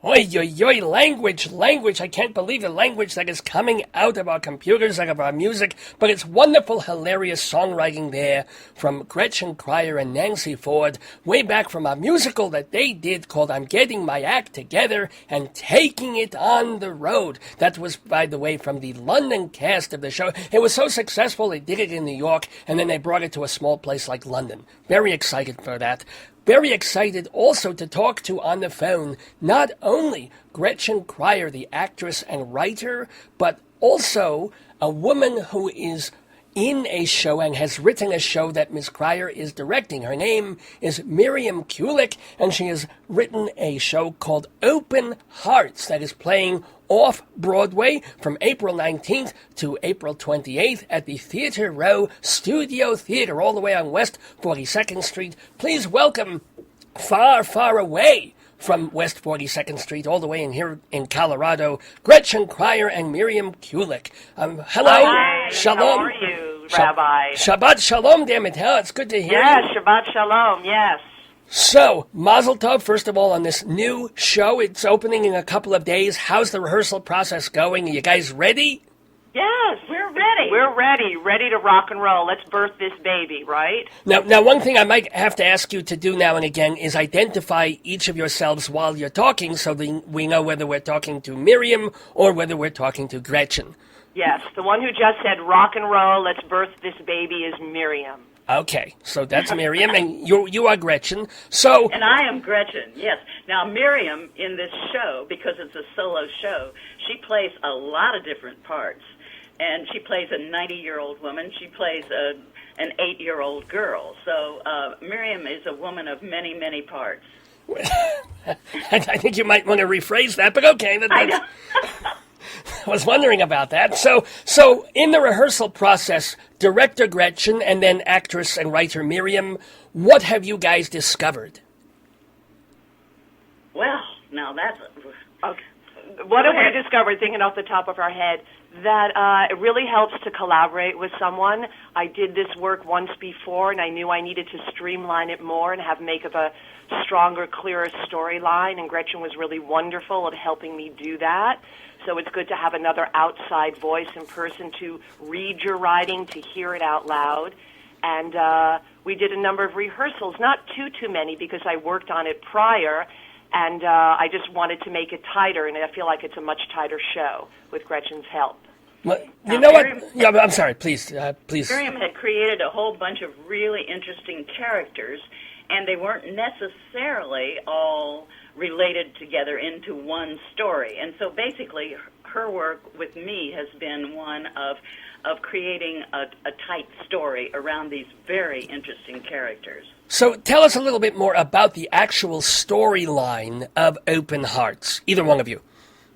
Oi, oi, oi, language. I can't believe the language that is coming out of our computers, out of our music. But it's wonderful, hilarious songwriting there from Gretchen Cryer and Nancy Ford, way back from a musical that they did called I'm Getting My Act Together and Taking It on the Road. That was, by the way, from the London cast of the show. It was so successful, they did it in New York, and then they brought it to a small place like London. Very excited for that. Very excited also to talk to on the phone not only Gretchen Cryer, the actress and writer, but also a woman who is in a show and has written a show that Ms. Cryer is directing. Her name is Miriam Kulick, and she has written a show called Open Hearts that is playing off-Broadway from April 19th to April 28th at the Theater Row Studio Theater all the way on West 42nd Street. Please welcome far, far away from West 42nd Street all the way in here in Colorado, Gretchen Cryer and Miriam Kulick. Hello. Hi, Shalom. How are you, Rabbi? Shabbat Shalom, damn it. It's good to hear you. Yes, Shabbat Shalom, yes. So, Mazel Tov, first of all, on this new show. It's opening in a couple of days. How's the rehearsal process going? Are you guys ready? Yes, we're ready. We're ready to rock and roll. Let's birth this baby, right? Now, one thing I might have to ask you to do now and again is identify each of yourselves while you're talking so that we know whether we're talking to Miriam or whether we're talking to Gretchen. Yes, the one who just said rock and roll, let's birth this baby is Miriam. Okay, so that's Miriam, and you are Gretchen. So, and I am Gretchen, yes. Now, Miriam, in this show, because it's a solo show, she plays a lot of different parts. And she plays a 90-year-old woman. She plays an 8-year-old girl. So Miriam is a woman of many, many parts. I think you might want to rephrase that, but okay. I was wondering about that. So in the rehearsal process, director Gretchen and then actress and writer Miriam, what have you guys discovered? Well, now that's... Okay. What have we discovered, thinking off the top of our head, that it really helps to collaborate with someone. I did this work once before, and I knew I needed to streamline it more and make of a stronger, clearer storyline, and Gretchen was really wonderful at helping me do that. So it's good to have another outside voice in person to read your writing, to hear it out loud. And we did a number of rehearsals, not too many, because I worked on it prior, and I just wanted to make it tighter, and I feel like it's a much tighter show with Gretchen's help. Well, you know what? Yeah, I'm sorry. Please. Miriam had created a whole bunch of really interesting characters, and they weren't necessarily all related together into one story. And so basically, her work with me has been one of creating a tight story around these very interesting characters. So tell us a little bit more about the actual storyline of Open Hearts, either one of you.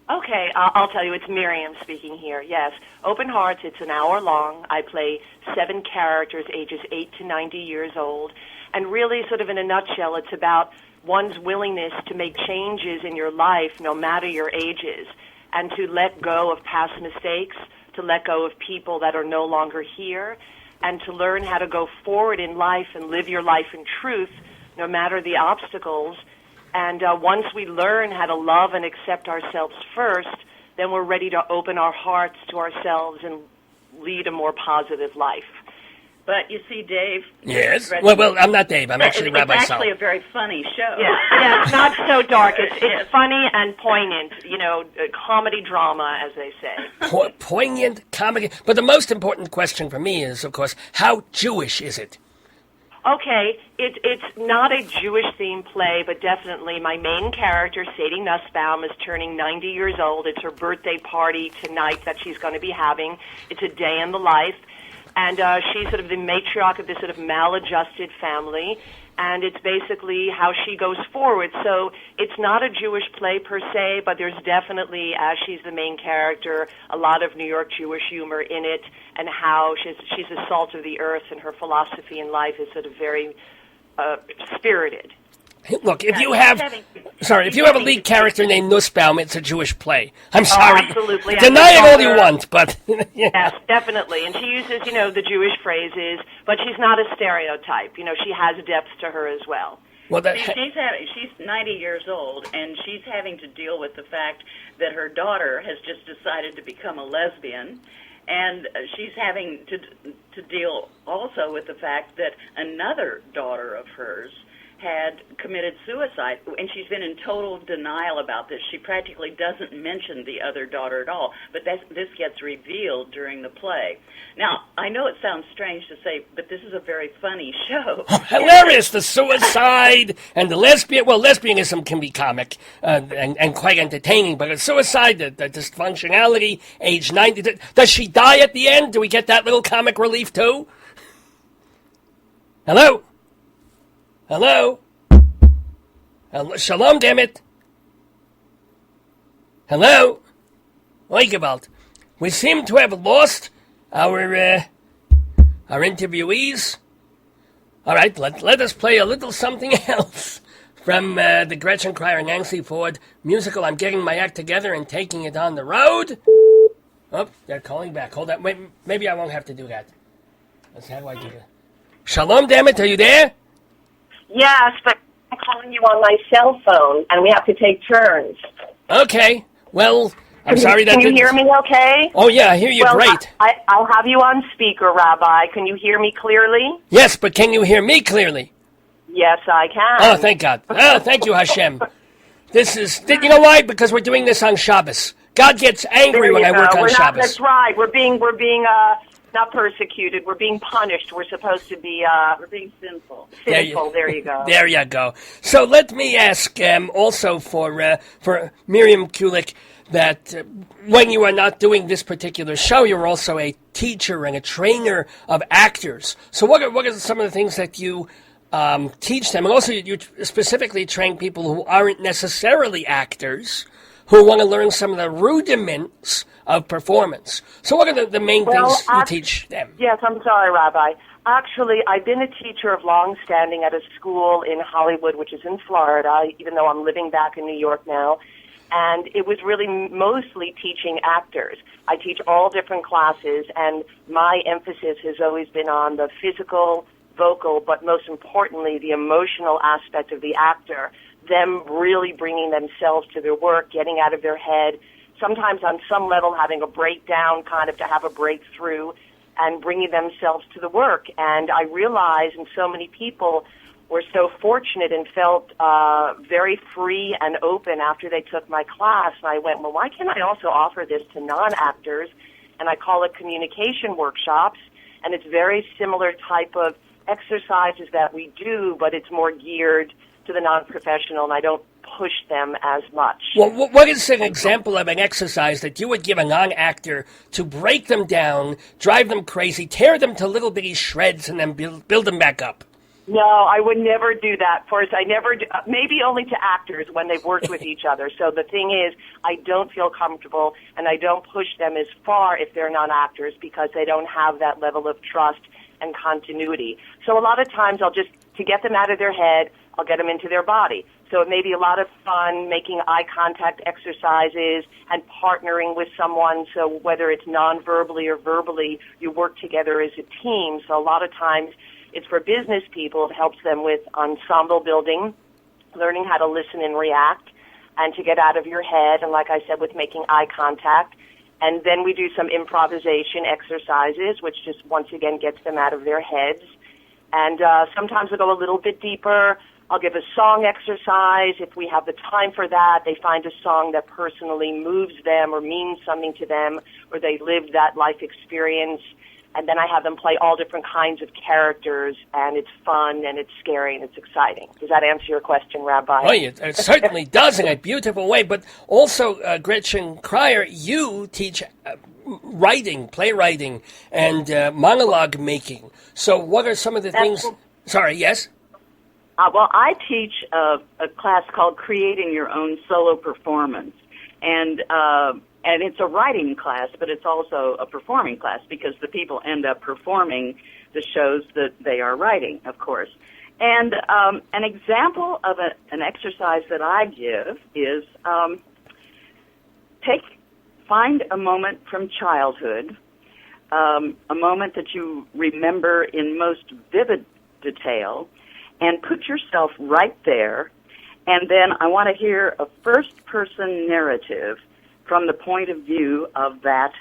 Okay, I'll tell you. It's Miriam speaking here. Yes, Open Hearts, it's an hour long. I play 7 characters, ages 8 to 90 years old. And really, sort of in a nutshell, it's about one's willingness to make changes in your life, no matter your ages, and to let go of past mistakes, to let go of people that are no longer here, and to learn how to go forward in life and live your life in truth, no matter the obstacles. And once we learn how to love and accept ourselves first, then we're ready to open our hearts to ourselves and lead a more positive life. But you see, Dave... Yes? Well, I'm not Dave. I'm actually Rabbi Sol. It's actually a very funny show. Yeah, it's not so dark. It's funny and poignant, comedy drama, as they say. Poignant comedy. But the most important question for me is, of course, how Jewish is it? Okay, it's not a Jewish-themed play, but definitely my main character, Sadie Nussbaum, is turning 90 years old. It's her birthday party tonight that she's going to be having. It's a day in the life. And she's sort of the matriarch of this sort of maladjusted family, and it's basically how she goes forward. So it's not a Jewish play per se, but there's definitely, as she's the main character, a lot of New York Jewish humor in it, and how she's the salt of the earth, and her philosophy in life is sort of very spirited. Look, if you have a lead character named Nussbaum, it's a Jewish play. I'm sorry. Oh, absolutely. Deny it all you want, but... yeah. Yes, definitely. And she uses, the Jewish phrases, but she's not a stereotype. She has depth to her as well. Well, She's 90 years old, and she's having to deal with the fact that her daughter has just decided to become a lesbian, and she's having to deal also with the fact that another daughter of hers had committed suicide, and she's been in total denial about this. She practically doesn't mention the other daughter at all, but this gets revealed during the play. Now, I know it sounds strange to say, but this is a very funny show. Oh, hilarious! The suicide and the lesbian. Well, lesbianism can be comic and quite entertaining, but the suicide, the dysfunctionality, age 90. Does she die at the end? Do we get that little comic relief too? Hello? Hello? Shalom, damn it. Hello? Oikebalt. We seem to have lost our interviewees. All right, let us play a little something else from the Gretchen Cryer and Nancy Ford musical, I'm Getting My Act Together and Taking It on the Road. Oh, they're calling back. Hold on. Wait, maybe I won't have to do that. How do I do that? Shalom, damn it. Are you there? Yes, but I'm calling you on my cell phone, and we have to take turns. Okay. Well, I'm sorry that... Can you hear me okay? Oh, yeah, I hear you great. I'll have you on speaker, Rabbi. Can you hear me clearly? Yes, but can you hear me clearly? Yes, I can. Oh, thank God. Oh, thank you, Hashem. This is... You know why? Because we're doing this on Shabbos. God gets angry when I work on Shabbos. That's right. We're being not persecuted. We're being punished. We're supposed to be... We're being sinful. Sinful. There you go. There you go. So let me ask also for Miriam Kulick that when you are not doing this particular show, you're also a teacher and a trainer of actors. So what are some of the things that you teach them? And also you specifically train people who aren't necessarily actors, who want to learn some of the rudiments of performance. So what are the main things you teach them? Yes, I'm sorry, Rabbi. Actually, I've been a teacher of long standing at a school in Hollywood, which is in Florida, even though I'm living back in New York now. And it was really mostly teaching actors. I teach all different classes, and my emphasis has always been on the physical, vocal, but most importantly, the emotional aspect of the actor, them really bringing themselves to their work, getting out of their head, sometimes on some level having a breakdown, kind of to have a breakthrough, and bringing themselves to the work. And I realized, and so many people were so fortunate and felt very free and open after they took my class. And I went, well, why can't I also offer this to non-actors? And I call it communication workshops. And it's very similar type of exercises that we do, but it's more geared to the non-professional, and I don't push them as much. Well, what is an example of an exercise that you would give a non-actor to break them down, drive them crazy, tear them to little bitty shreds, and then build them back up? No, I would never do that. First, I never do, maybe only to actors when they've worked with each other. So the thing is, I don't feel comfortable, and I don't push them as far if they're non-actors because they don't have that level of trust and continuity. So a lot of times I'll just, to get them out of their head, I'll get them into their body. So it may be a lot of fun making eye contact exercises and partnering with someone. So whether it's non-verbally or verbally, you work together as a team. So a lot of times it's for business people. It helps them with ensemble building, learning how to listen and react, and to get out of your head. And like I said, with making eye contact. And then we do some improvisation exercises, which just once again gets them out of their heads. And sometimes we go a little bit deeper. I'll give a song exercise. If we have the time for that, they find a song that personally moves them or means something to them, or they lived that life experience. And then I have them play all different kinds of characters, and it's fun, and it's scary, and it's exciting. Does that answer your question, Rabbi? Oh, it certainly does in a beautiful way. But also, Gretchen Cryer, you teach writing, playwriting, and monologue making. So what are some of the things... Sorry, yes? Well, I teach a class called Creating Your Own Solo Performance, and it's a writing class, but it's also a performing class because the people end up performing the shows that they are writing, of course. And an example of an exercise that I give is find a moment from childhood, a moment that you remember in most vivid detail, and put yourself right there. And then I want to hear a first-person narrative from the point of view of that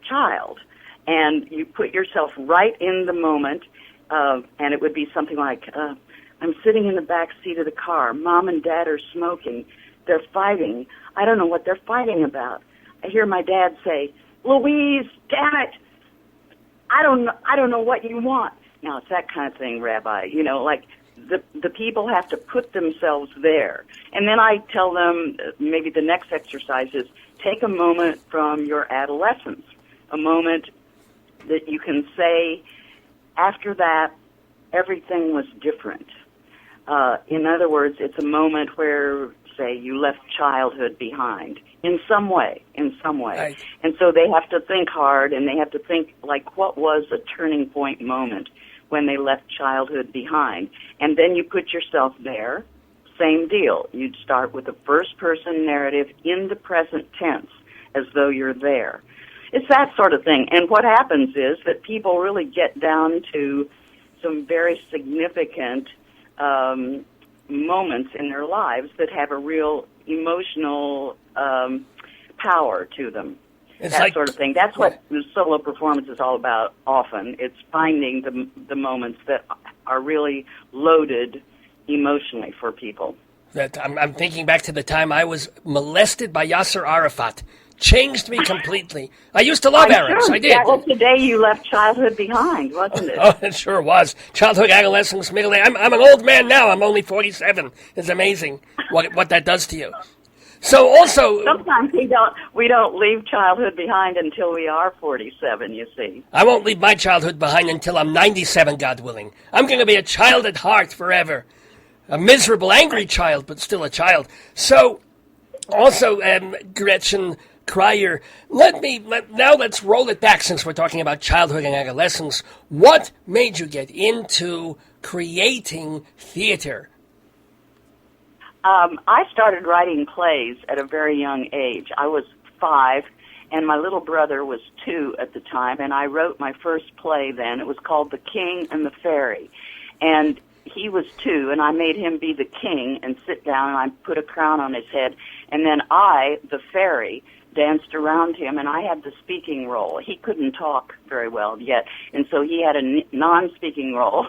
child. And you put yourself right in the moment, and it would be something like, I'm sitting in the back seat of the car. Mom and Dad are smoking. They're fighting. I don't know what they're fighting about. I hear my dad say, Louise, damn it, I don't know what you want. Now, it's that kind of thing, Rabbi. You know, like the people have to put themselves there. And then I tell them, maybe the next exercise is, take a moment from your adolescence, a moment that you can say, after that, everything was different. In other words, it's a moment where, say, you left childhood behind in some way. Right. And so they have to think hard, and they have to think, like, what was a turning point moment when they left childhood behind? And then you put yourself there, same deal. You'd start with a first-person narrative in the present tense, as though you're there. It's that sort of thing. And what happens is that people really get down to some very significant moments in their lives that have a real emotional power to them. It's that like, sort of thing. That's what the solo performance is all about often. It's finding the moments that are really loaded emotionally for people. That I'm thinking back to the time I was molested by Yasser Arafat. Changed me completely. I used to love Arabs. Sure. I did. That was the day you left childhood behind, wasn't it? Oh, it sure was. Childhood, adolescence, middle age. I'm an old man now. I'm only 47. It's amazing what that does to you. So also, sometimes we don't leave childhood behind until we are 47. You see, I won't leave my childhood behind until I'm 97, God willing. I'm going to be a child at heart forever, a miserable, angry child, but still a child. So, also, Gretchen Cryer, let's roll it back since we're talking about childhood and adolescence. What made you get into creating theater? I started writing plays at a very young age. I was 5, and my little brother was 2 at the time, and I wrote my first play then. It was called The King and the Fairy. And he was 2, and I made him be the king and sit down, and I put a crown on his head. And then I, the fairy, danced around him, and I had the speaking role. He couldn't talk very well yet, and so he had a non-speaking role,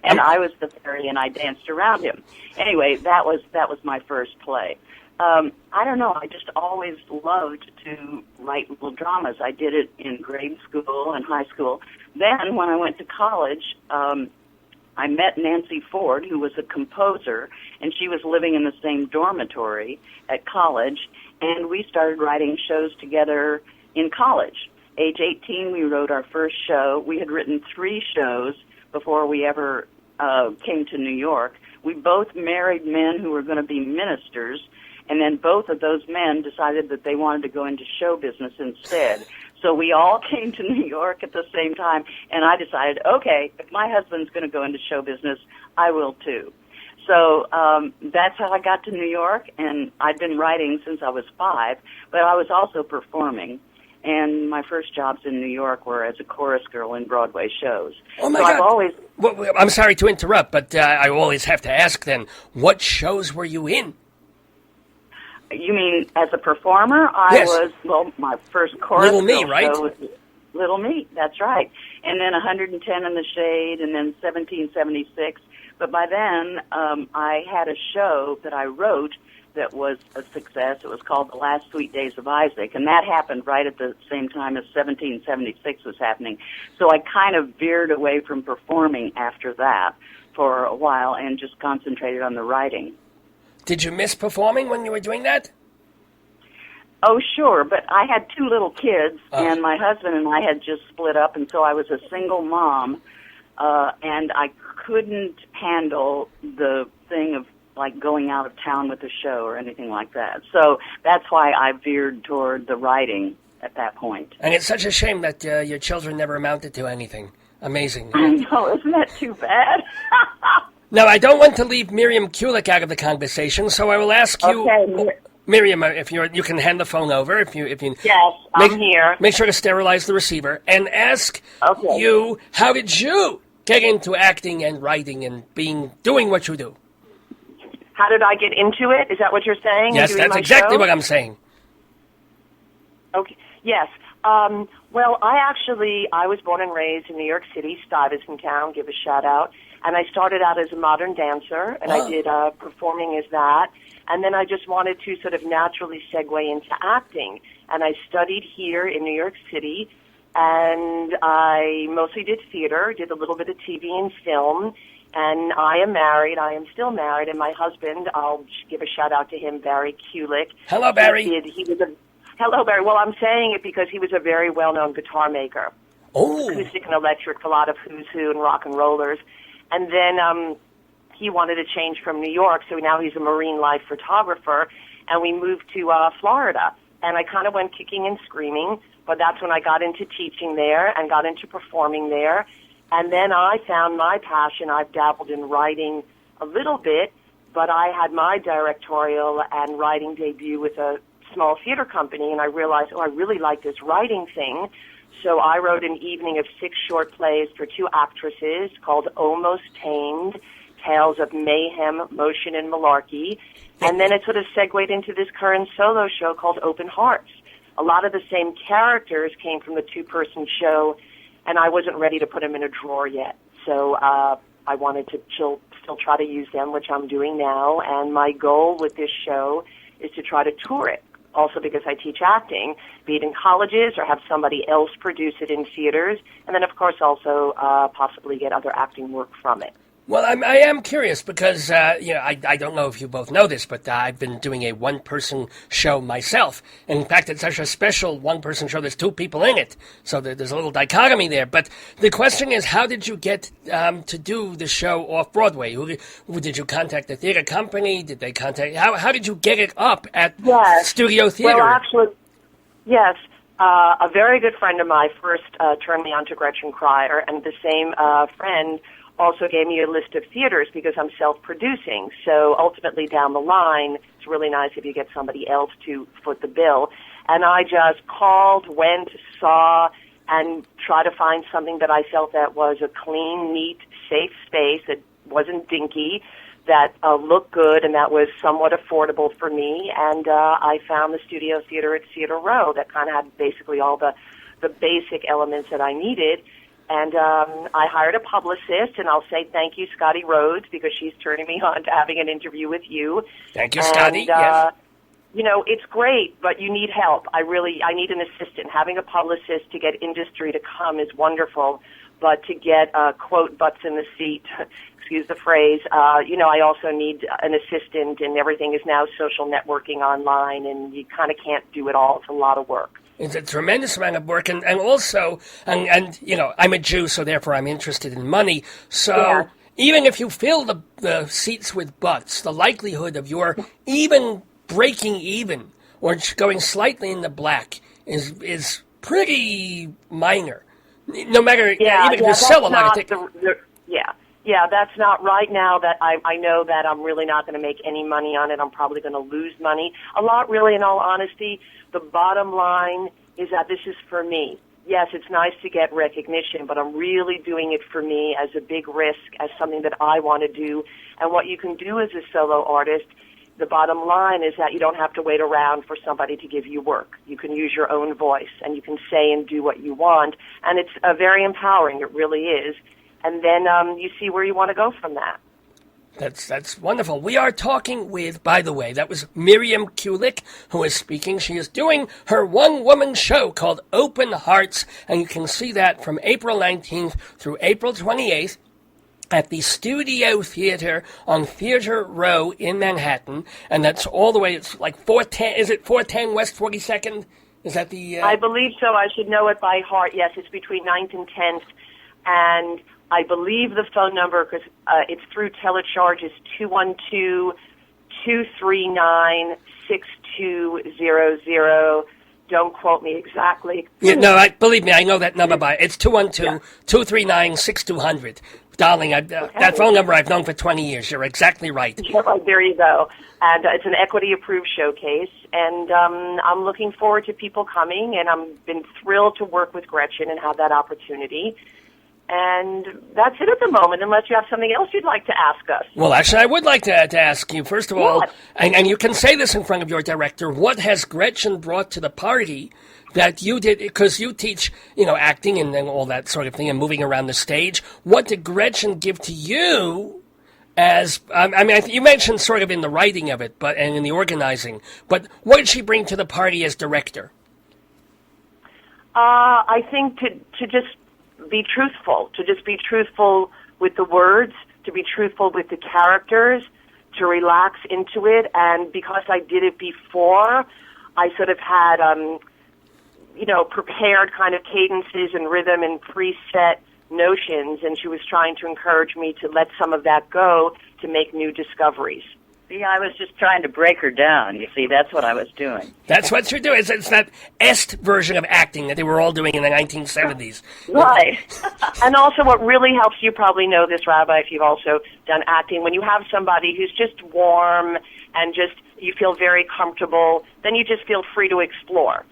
and I was the fairy, and I danced around him. Anyway, that was my first play. I don't know, I just always loved to write little dramas. I did it in grade school and high school. Then, when I went to college, I met Nancy Ford, who was a composer, and she was living in the same dormitory at college, and we started writing shows together in college. Age 18, we wrote our first show. We had written 3 shows before we ever came to New York. We both married men who were going to be ministers, and then both of those men decided that they wanted to go into show business instead. So we all came to New York at the same time, and I decided, okay, if my husband's going to go into show business, I will too. So that's how I got to New York, and I'd been writing since I was 5, but I was also performing. And my first jobs in New York were as a chorus girl in Broadway shows. Oh, my God. God. I've always... Well, I'm sorry to interrupt, but I always have to ask then, what shows were you in? You mean as a performer? Yes. I was, my first chorus Little Me, girl right? show was Little Me, that's right. And then 110 in the Shade, and then 1776. But by then, I had a show that I wrote that was a success. It was called The Last Sweet Days of Isaac, and that happened right at the same time as 1776 was happening. So I kind of veered away from performing after that for a while and just concentrated on the writing. Did you miss performing when you were doing that? Oh, sure, but I had 2 little kids, and my husband and I had just split up, and so I was a single mom, and I couldn't handle the thing of like going out of town with a show or anything like that. So that's why I veered toward the writing at that point. And it's such a shame that your children never amounted to anything. Amazing. I know, isn't that too bad? Now, I don't want to leave Miriam Kulick out of the conversation, so I will ask you... Okay. Miriam, if you can hand the phone over. If you Yes, I'm here. Make sure to sterilize the receiver and ask Okay. you, how did you get into acting and writing and doing what you do? How did I get into it? Is that what you're saying? Yes, that's exactly what I'm saying. Okay. Yes. Well, I was born and raised in New York City, Stuyvesant Town, give a shout out. And I started out as a modern dancer, and I did performing as that. And then I just wanted to sort of naturally segue into acting. And I studied here in New York City, and I mostly did theater, did a little bit of TV and film. And I am married. I am still married. And my husband, I'll give a shout out to him, Barry Kulick. Hello, Barry. Hello, Barry. Well, I'm saying it because he was a very well-known guitar maker. Oh. Acoustic and electric, a lot of who's who and rock and rollers. And then he wanted to change from New York, so now he's a marine life photographer. And we moved to Florida. And I kind of went kicking and screaming, but that's when I got into teaching there and got into performing there. And then I found my passion. I've dabbled in writing a little bit, but I had my directorial and writing debut with a small theater company, and I realized, I really like this writing thing. So I wrote an evening of 6 short plays for 2 actresses called Almost Tamed, Tales of Mayhem, Motion, and Malarkey. And then it sort of segued into this current solo show called Open Hearts. A lot of the same characters came from the 2-person show, and I wasn't ready to put them in a drawer yet. So I wanted to still try to use them, which I'm doing now. And my goal with this show is to try to tour it, also because I teach acting, be it in colleges or have somebody else produce it in theaters. And then, of course, also possibly get other acting work from it. Well, I am curious because, I don't know if you both know this, but I've been doing a one-person show myself. And in fact, it's such a special one-person show. There's 2 people in it, so there's a little dichotomy there. But the question is, how did you get to do the show off-Broadway? Did you contact the theater company? Did they contact... How did you get it up at Studio Theater? Well, actually, yes. A very good friend of mine first turned me on to Gretchen Cryer, and the same friend also gave me a list of theaters because I'm self-producing. So ultimately down the line, it's really nice if you get somebody else to foot the bill. And I just called, went, saw, and tried to find something that I felt that was a clean, neat, safe space that wasn't dinky, that looked good, and that was somewhat affordable for me. And I found the Studio Theater at Theater Row that kind of had basically all the basic elements that I needed. And I hired a publicist, and I'll say thank you, Scotty Rhodes, because she's turning me on to having an interview with you. Thank you, Scotty. Yes. It's great, but you need help. I need an assistant. Having a publicist to get industry to come is wonderful, but to get, quote, butts in the seat, excuse the phrase, I also need an assistant, and everything is now social networking online, and you kind of can't do it all. It's a lot of work. It's a tremendous amount of work, and also, I'm a Jew, so therefore I'm interested in money. So even if you fill the seats with butts, the likelihood of your even breaking even or going slightly in the black is pretty minor. No matter, even if you sell a lot of tickets. That's not right now. That I know that I'm really not going to make any money on it. I'm probably going to lose money. A lot, really, in all honesty. The bottom line is that this is for me. Yes, it's nice to get recognition, but I'm really doing it for me as a big risk, as something that I want to do. And what you can do as a solo artist, the bottom line is that you don't have to wait around for somebody to give you work. You can use your own voice, and you can say and do what you want. And it's very empowering. It really is. And then you see where you want to go from that. That's wonderful. We are talking with, by the way, that was Miriam Kulick who is speaking. She is doing her one-woman show called Open Hearts, and you can see that from April 19th through April 28th at the Studio Theater on Theater Row in Manhattan, and that's all the way, it's like 410, is it 410 West 42nd? Is that the... I believe so. I should know it by heart. Yes, it's between 9th and 10th, and I believe the phone number, because it's through telecharge, is 212-239-6200. Don't quote me exactly. Yeah, no, believe me, I know that number by it's 212-239-6200. Darling, that phone number I've known for 20 years. You're exactly right. There you go. And it's an equity-approved showcase, and I'm looking forward to people coming, and I've been thrilled to work with Gretchen and have that opportunity. And that's it at the moment, unless you have something else you'd like to ask us. Well, actually, I would like to ask you, first of all, What? and you can say this in front of your director, what has Gretchen brought to the party that you did, because you teach, acting and all that sort of thing and moving around the stage. What did Gretchen give to you as, you mentioned sort of in the writing of it and in the organizing, but what did she bring to the party as director? I think to just be truthful, with the words, to be truthful with the characters, to relax into it. And because I did it before, I sort of had, prepared kind of cadences and rhythm and preset notions, and she was trying to encourage me to let some of that go to make new discoveries. See, I was just trying to break her down. You see, that's what I was doing. That's what you're doing. It's that est version of acting that they were all doing in the 1970s. Right. And also what really helps, you probably know this, Rabbi, if you've also done acting, when you have somebody who's just warm and just you feel very comfortable, then you just feel free to explore.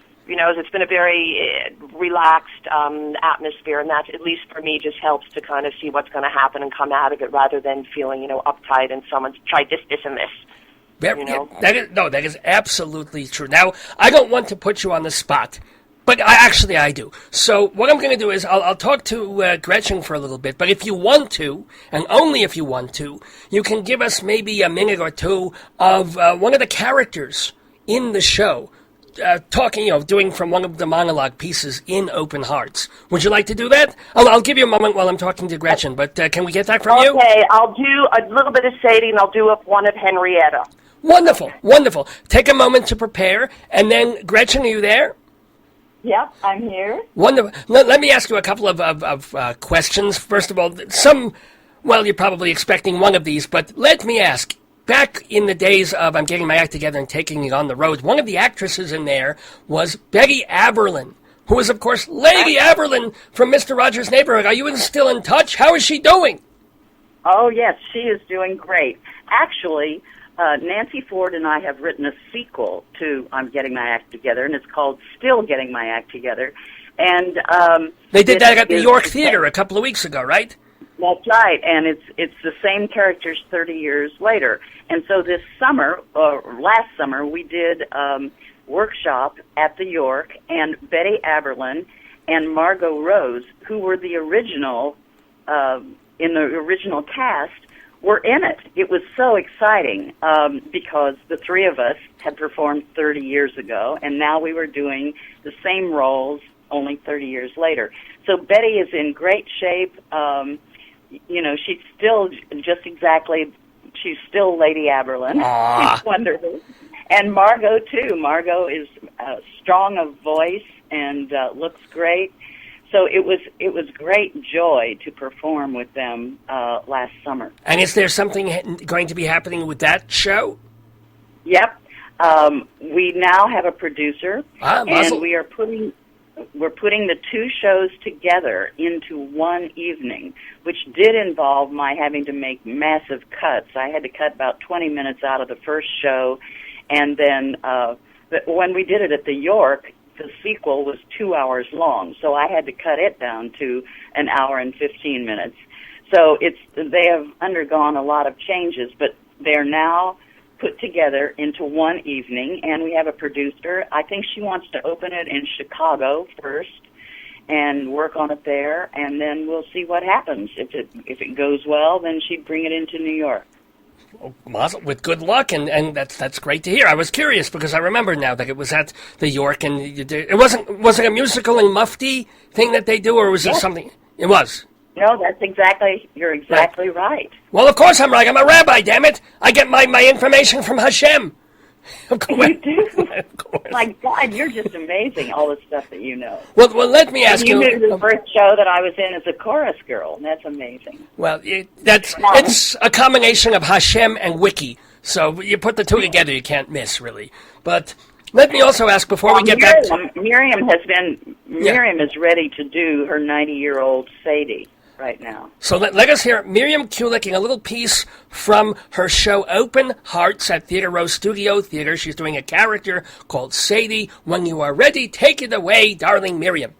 It's been a very relaxed atmosphere, and that, at least for me, just helps to kind of see what's going to happen and come out of it rather than feeling, uptight and someone's tried this, and this. That is absolutely true. Now, I don't want to put you on the spot, but I do. So what I'm going to do is I'll talk to Gretchen for a little bit, but if you want to, and only if you want to, you can give us maybe a minute or two of one of the characters in the show. Doing from one of the monologue pieces in Open Hearts. Would you like to do that? I'll give you a moment while I'm talking to Gretchen, but can we get that from you? Okay, I'll do a little bit of Sadie, and I'll do one of Henrietta. Wonderful, wonderful. Take a moment to prepare, and then, Gretchen, are you there? Yep, I'm here. Wonderful. Let me ask you a couple of questions. First of all, you're probably expecting one of these, but let me ask, back in the days of I'm Getting My Act Together and Taking It on the Road, one of the actresses in there was Betty Aberlin, who is, of course, Lady Aberlin from Mr. Rogers' Neighborhood. Are you still in touch? How is she doing? Oh, yes, she is doing great. Actually, Nancy Ford and I have written a sequel to I'm Getting My Act Together, and it's called Still Getting My Act Together. And they did that at the York Theater a couple of weeks ago, right? That's right, and it's the same characters 30 years later. And so this summer, or last summer, we did workshop at the York, and Betty Aberlin and Margot Rose, who were the original, in the original cast, were in it. It was so exciting because the three of us had performed 30 years ago, and now we were doing the same roles only 30 years later. So Betty is in great shape. She's still she's still Lady Aberlin. She's wonderful. And Margot, too. Margot is strong of voice and looks great. So it was great joy to perform with them last summer. And is there something going to be happening with that show? Yep. We now have a producer, and we're putting the two shows together into one evening, which did involve my having to make massive cuts. I had to cut about 20 minutes out of the first show, and then when we did it at the York, the sequel was 2 hours long, so I had to cut it down to an hour and 15 minutes. So they have undergone a lot of changes, but they're now put together into one evening, and we have a producer. I think she wants to open it in Chicago first and work on it there, and then we'll see what happens. If it goes well, then she'd bring it into New York. With good luck, and that's great to hear. I was curious because I remember now that it was at the York, and was it a musical in Mufti thing that they do, or was it something? It was. No, you're exactly right. Well, of course I'm right. I'm a rabbi, damn it. I get my information from Hashem. Of course. You do? Of course. My God, you're just amazing, all the stuff that you know. Well, let me ask you. You knew the first show that I was in as a chorus girl, and that's amazing. Well, it's a combination of Hashem and Wiki. So you put the two together, you can't miss, really. But let me also ask before we get back to... Miriam is ready to do her 90-year-old Sadie right now. So let us hear Miriam Kulick in a little piece from her show Open Hearts at Theater Row Studio Theater. She's doing a character called Sadie. When you are ready, take it away, darling Miriam.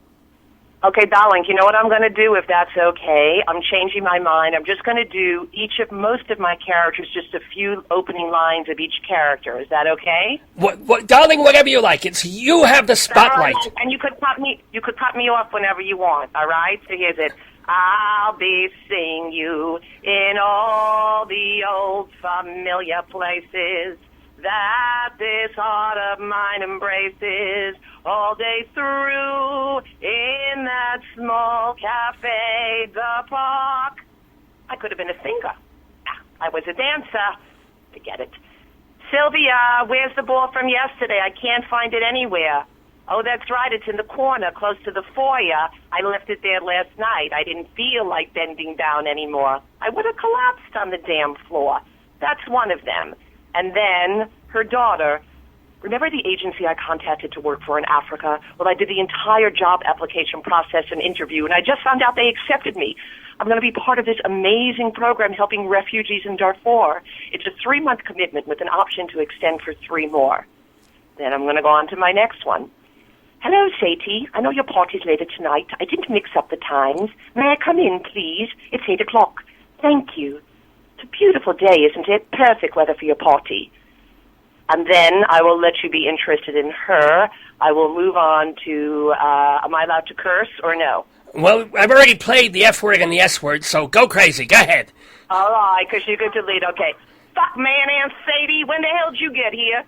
Okay, darling, you know what I'm going to do if that's okay? I'm changing my mind. I'm just going to do most of my characters, just a few opening lines of each character. Is that okay? What, darling, whatever you like. It's you have the spotlight. Right. And you could cut me off whenever you want, all right? So here's it. I'll be seeing you in all the old familiar places that this heart of mine embraces all day through in that small cafe, the park. I could have been a singer. I was a dancer. Forget it. Sylvia, where's the ball from yesterday? I can't find it anywhere. Oh, that's right. It's in the corner close to the foyer. I left it there last night. I didn't feel like bending down anymore. I would have collapsed on the damn floor. That's one of them. And then her daughter, remember the agency I contacted to work for in Africa? Well, I did the entire job application process and interview, and I just found out they accepted me. I'm going to be part of this amazing program helping refugees in Darfur. It's a 3-month commitment with an option to extend for 3 more. Then I'm going to go on to my next one. Hello, Sadie. I know your party's later tonight. I didn't mix up the times. May I come in, please? It's 8 o'clock. Thank you. It's a beautiful day, isn't it? Perfect weather for your party. And then I will let you be interested in her. I will move on to, am I allowed to curse or no? Well, I've already played the F word and the S word, so go crazy. Go ahead. All right, because you get to lead. Okay. Fuck, man, Aunt Sadie, when the hell did you get here?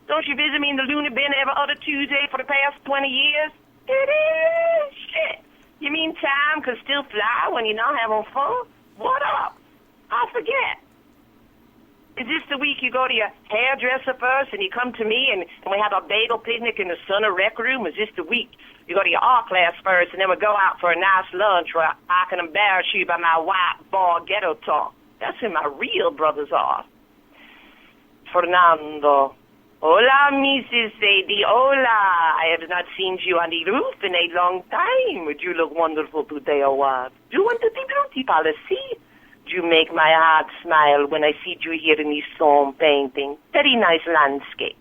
Don't you visit me in the Looney Bin every other Tuesday for the past 20 years? It is. Shit. You mean time can still fly when you're not having fun? What up? I forget. Is this the week you go to your hairdresser first and you come to me and we have a bagel picnic in the Sunner Rec Room? Is this the week you go to your art class first and then we go out for a nice lunch where I can embarrass you by my white bar ghetto talk? That's who my real brothers are. Fernando. Hola, Mrs. Sadie. Hola. I have not seen you on the roof in a long time. Would you look wonderful today, or what? Do you want the beauty policy? You make my heart smile when I see you here in this song painting. Very nice landscape.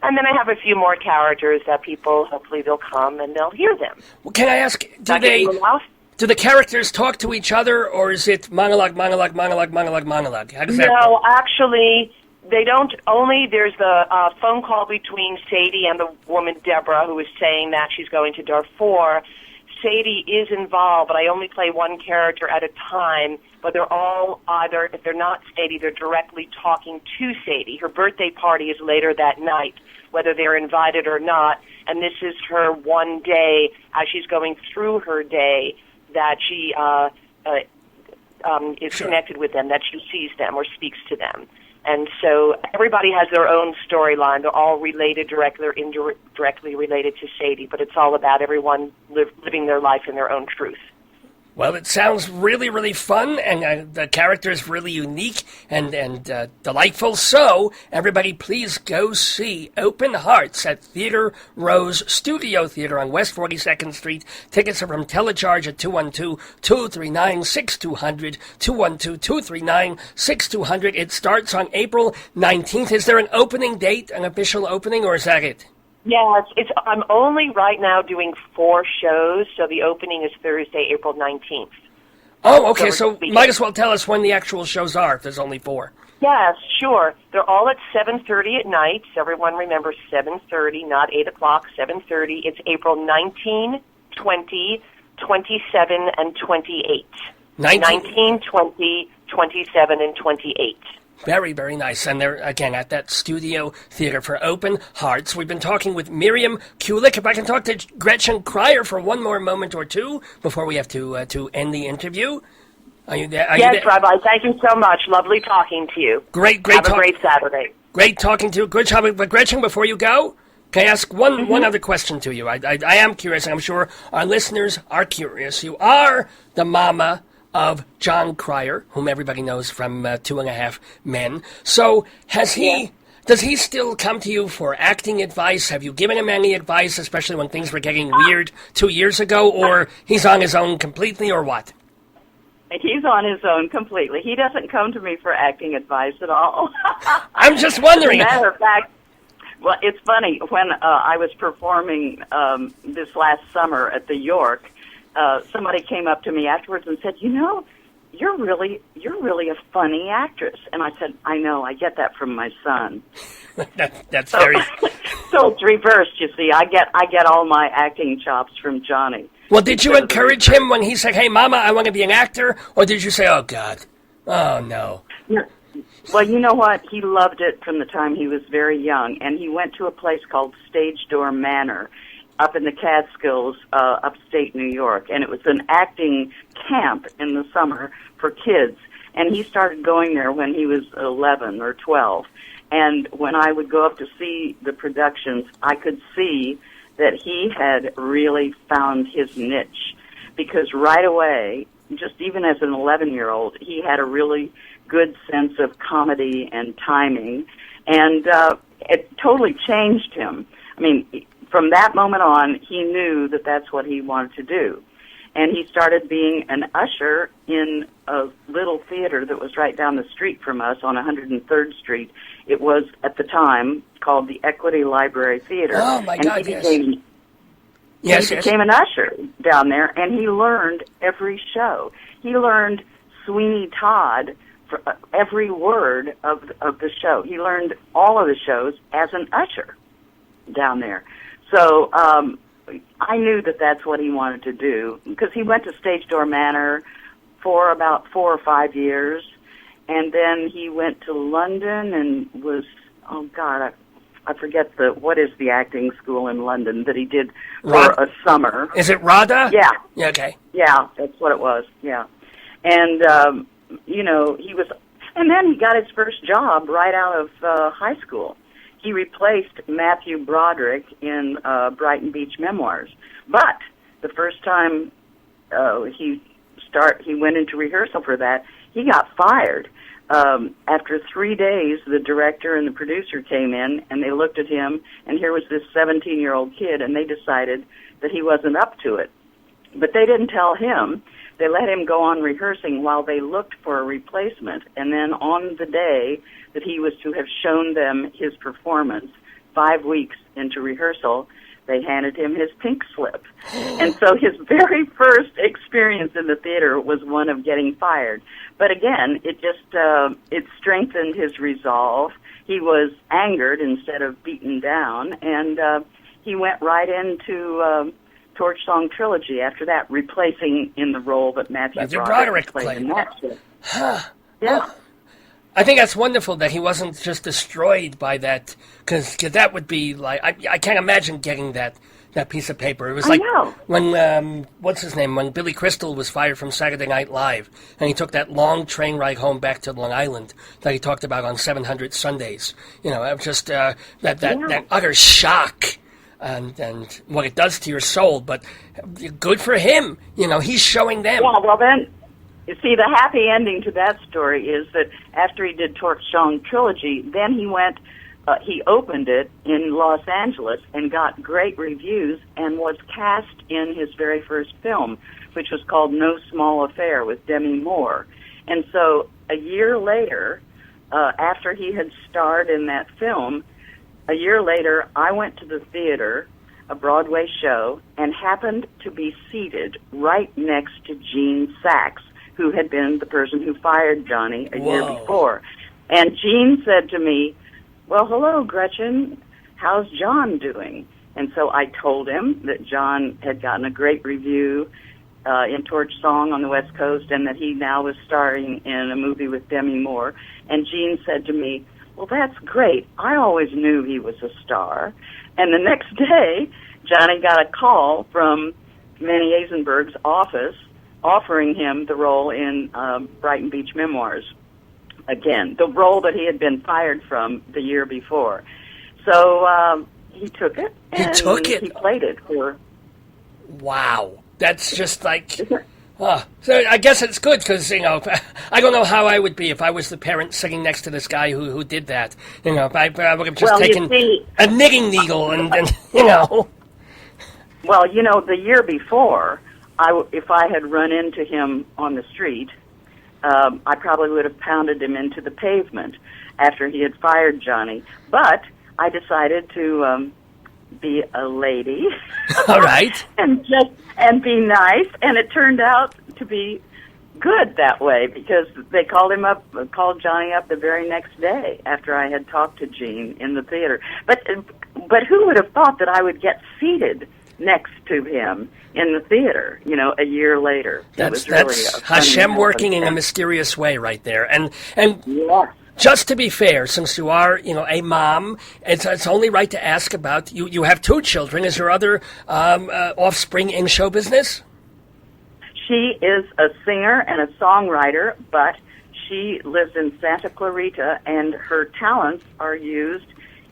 And then I have a few more characters that people, hopefully they'll come and they'll hear them. Well, can I ask, do the characters talk to each other, or is it monologue? How does that No, work? actually, they don't. Only there's the phone call between Sadie and the woman, Deborah, who is saying that she's going to Darfur. Sadie is involved, but I only play one character at a time. But they're all either, if they're not Sadie, they're directly talking to Sadie. Her birthday party is later that night, whether they're invited or not. And this is her one day, as she's going through her day, that she is connected with them, that she sees them or speaks to them. And so everybody has their own storyline. They're all related directly or indirectly related to Sadie, but it's all about everyone living their life in their own truth. Well, it sounds really, really fun, and the character is really unique and delightful. So, everybody, please go see Open Hearts at Theater Rose Studio Theater on West 42nd Street. Tickets are from Telecharge at 212-239-6200, 212-239-6200. It starts on April 19th. Is there an opening date, an official opening, or is that it? Yeah, I'm only right now doing 4 shows, so the opening is Thursday, April 19th. Oh, okay, so might as well tell us when the actual shows are, if there's only 4. Yes, sure. They're all at 7:30 at night. So everyone remember 7:30, not 8 o'clock, 7:30. It's April 19, 20, 27, and 28. 19, 20, 27, and 28. Very, very nice. And they're, again, at that studio theater for Open Hearts. We've been talking with Miriam Kulick. If I can talk to Gretchen Cryer for one more moment or two before we have to end the interview. Are you there? Yes, Rabbi. Thank you so much. Lovely talking to you. Great. Have a great Saturday. Great talking to you. Good job. But Gretchen, before you go, can I ask one other question to you? I am curious, and I'm sure our listeners are curious. You are the mama of Jon Cryer, whom everybody knows from 2.5 Men. So does he still come to you for acting advice? Have you given him any advice, especially when things were getting weird 2 years ago, or he's on his own completely, or what? He's on his own completely. He doesn't come to me for acting advice at all. I'm just wondering. As a matter of fact, Well, it's funny, when I was performing this last summer at the York, somebody came up to me afterwards and said, you're really a funny actress. And I said, I know, I get that from my son. That's very... So it's reversed, you see. I get all my acting chops from Johnny. Well, did you encourage him when he said, hey, Mama, I want to be an actor? Or did you say, oh, God, oh, no? Yeah. Well, you know what? He loved it from the time he was very young, and he went to a place called Stage Door Manor up in the Catskills, upstate New York, and it was an acting camp in the summer for kids, and he started going there when he was 11 or 12, and when I would go up to see the productions, I could see that he had really found his niche, because right away, just even as an 11-year-old, he had a really good sense of comedy and timing, and it totally changed him. I mean, from that moment on, he knew that that's what he wanted to do. And he started being an usher in a little theater that was right down the street from us on 103rd Street. It was, at the time, called the Equity Library Theater. Oh, my God, yes. He became an usher down there, and he learned every show. He learned Sweeney Todd for every word of the show. He learned all of the shows as an usher down there. So I knew that that's what he wanted to do, because he went to Stage Door Manor for about 4 or 5 years, and then he went to London and was, oh God, I forget what is the acting school in London that he did for a summer. Is it RADA? Yeah. Yeah, okay. Yeah, that's what it was, yeah. And, he was, and then he got his first job right out of high school. He replaced Matthew Broderick in Brighton Beach Memoirs. But the first time he went into rehearsal for that, he got fired. After 3 days, the director and the producer came in, and they looked at him, and here was this 17-year-old kid, and they decided that he wasn't up to it. But they didn't tell him. They let him go on rehearsing while they looked for a replacement. And then on the day that he was to have shown them his performance, 5 weeks into rehearsal, they handed him his pink slip. And so his very first experience in the theater was one of getting fired. But again, it just it strengthened his resolve. He was angered instead of beaten down, and he went right into Torch Song Trilogy after that, replacing in the role that Matthew Broderick played in that shit. Huh. Yeah. Well, I think that's wonderful that he wasn't just destroyed by that, because that would be like, I can't imagine getting that piece of paper. It was like when, what's his name, when Billy Crystal was fired from Saturday Night Live, and he took that long train ride home back to Long Island that he talked about on 700 Sundays. Just that utter shock. And what it does to your soul, but good for him. He's showing them. Yeah, well then, you see, the happy ending to that story is that after he did Torch Song Trilogy, then he went, he opened it in Los Angeles and got great reviews and was cast in his very first film, which was called No Small Affair with Demi Moore. And so a year later, after he had starred in that film, a year later, I went to the theater, a Broadway show, and happened to be seated right next to Gene Saks, who had been the person who fired Johnny a year before. And Gene said to me, well, hello, Gretchen, how's John doing? And so I told him that John had gotten a great review in Torch Song on the West Coast, and that he now was starring in a movie with Demi Moore. And Gene said to me, well, that's great. I always knew he was a star. And the next day, Johnny got a call from Manny Eisenberg's office offering him the role in Brighton Beach Memoirs. Again, the role that he had been fired from the year before. So he took it. He played it for... Wow. That's just like... So I guess it's good because, I don't know how I would be if I was the parent sitting next to this guy who did that. I would have just taken a knitting needle and. Well, the year before, if I had run into him on the street, I probably would have pounded him into the pavement after he had fired Johnny. But I decided to be a lady. All right. and be nice, and it turned out to be good that way, because they called Johnny up the very next day after I had talked to Gene in the theater. But who would have thought that I would get seated next to him in the theater, a year later? That's really Hashem working in a mysterious way right there. And yes. Just to be fair, since you are, a mom, it's only right to ask about, you have 2 children. Is there other offspring in show business? She is a singer and a songwriter, but she lives in Santa Clarita, and her talents are used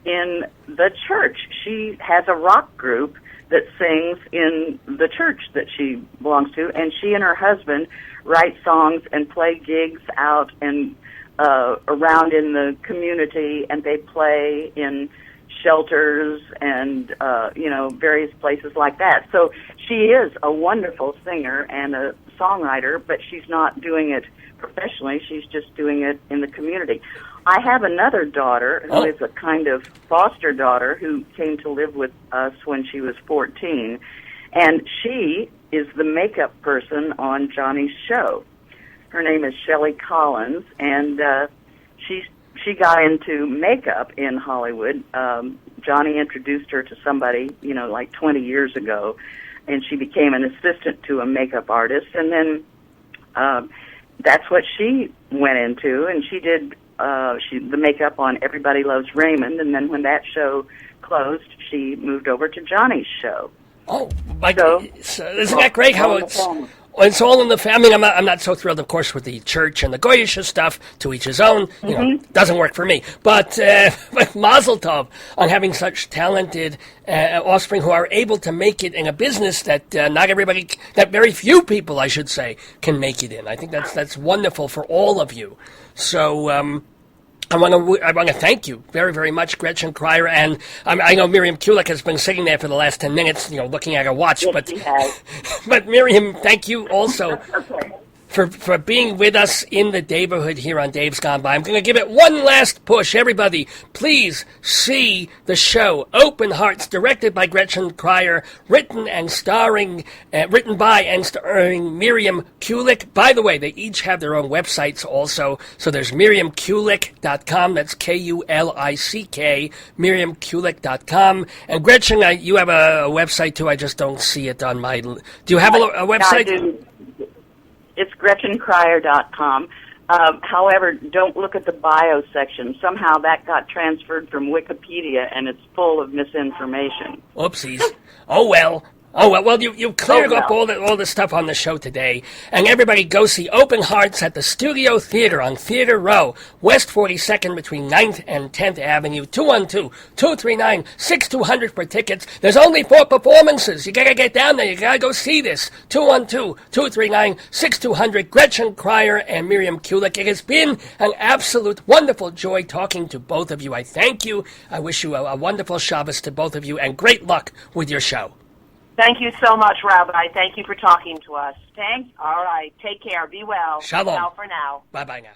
in the church. She has a rock group that sings in the church that she belongs to, and she and her husband write songs and play gigs out and around in the community, and they play in shelters and various places like that. So she is a wonderful singer and a songwriter, but she's not doing it professionally. She's just doing it in the community. I have another daughter who is a kind of foster daughter who came to live with us when she was 14, and she is the makeup person on Johnny's show. Her name is Shelley Collins, and she got into makeup in Hollywood. Johnny introduced her to somebody, like 20 years ago, and she became an assistant to a makeup artist, and then that's what she went into, and she did the makeup on Everybody Loves Raymond, and then when that show closed, she moved over to Johnny's show. Oh, my God. Isn't that great how it's all in the family? I'm not so thrilled, of course, with the church and the Goyish stuff, to each his own. Doesn't work for me. But mazel tov on having such talented offspring who are able to make it in a business that that very few people, I should say, can make it in. I think that's wonderful for all of you. So, I want to thank you very, very much, Gretchen Cryer, and I know Miriam Kulick has been sitting there for the last 10 minutes, looking at her watch. Yes, but she has. But Miriam, thank you also Okay. for being with us in the neighborhood here on Dave's Gone By. I'm going to give it one last push. Everybody, please see the show Open Hearts, directed by Gretchen Cryer, written by and starring Miriam Kulick. By the way, they each have their own websites also. So there's MiriamKulick.com. That's Kulick, MiriamKulick.com. And Gretchen, you have a website too. I just don't see it on my... Do you have a website? I do. It's GretchenCryer.com. However, don't look at the bio section. Somehow that got transferred from Wikipedia, and it's full of misinformation. Oopsies. Oh, well. Well, you cleared up all the stuff on the show today. And everybody go see Open Hearts at the Studio Theater on Theater Row, West 42nd between 9th and 10th Avenue, 212-239-6200 for tickets. There's only 4 performances. You gotta get down there. You gotta go see this. 212-239-6200. Gretchen Cryer and Miriam Kulick. It has been an absolute wonderful joy talking to both of you. I thank you. I wish you a wonderful Shabbos to both of you, and great luck with your show. Thank you so much, Rabbi. Thank you for talking to us. All right. Take care. Be well. Shalom. Ciao for now. Bye-bye now.